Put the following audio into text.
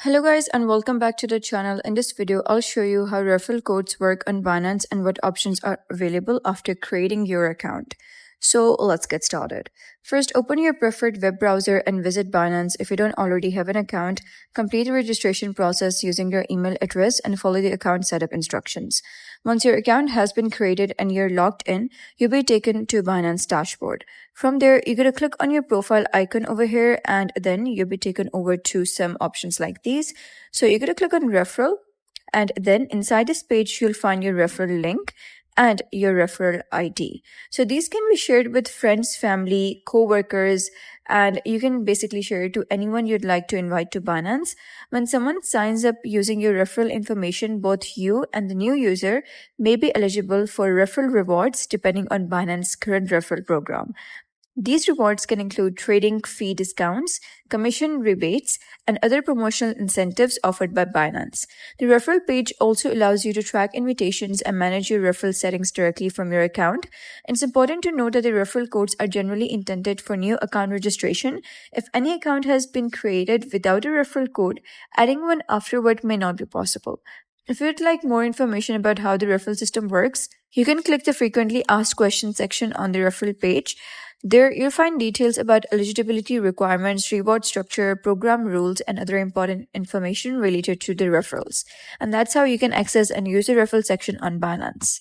Hello guys and welcome back to the channel. In this video, I'll show you how referral codes work on Binance and what options are available after creating your account. So let's get started. First, open your preferred web browser and visit Binance if you don't already have an account. Complete the registration process using your email address and follow the account setup instructions. Once your account has been created and you're logged in, you'll be taken to Binance dashboard. From there, you're going to click on your profile icon over here and then you'll be taken over to some options like these. So you're going to click on referral and then inside this page, you'll find your referral link and your referral ID. So these can be shared with friends, family, co-workers, and you can basically share it to anyone you'd like to invite to Binance. When someone signs up using your referral information, both you and the new user may be eligible for referral rewards depending on Binance's current referral program. These rewards can include trading fee discounts, commission rebates, and other promotional incentives offered by Binance. The referral page also allows you to track invitations and manage your referral settings directly from your account. It's important to note that the referral codes are generally intended for new account registration. If any account has been created without a referral code, adding one afterward may not be possible. If you'd like more information about how the referral system works, you can click the frequently asked questions section on the referral page. There, you'll find details about eligibility requirements, reward structure, program rules, and other important information related to the referrals. And that's how you can access and use the referral section on Binance.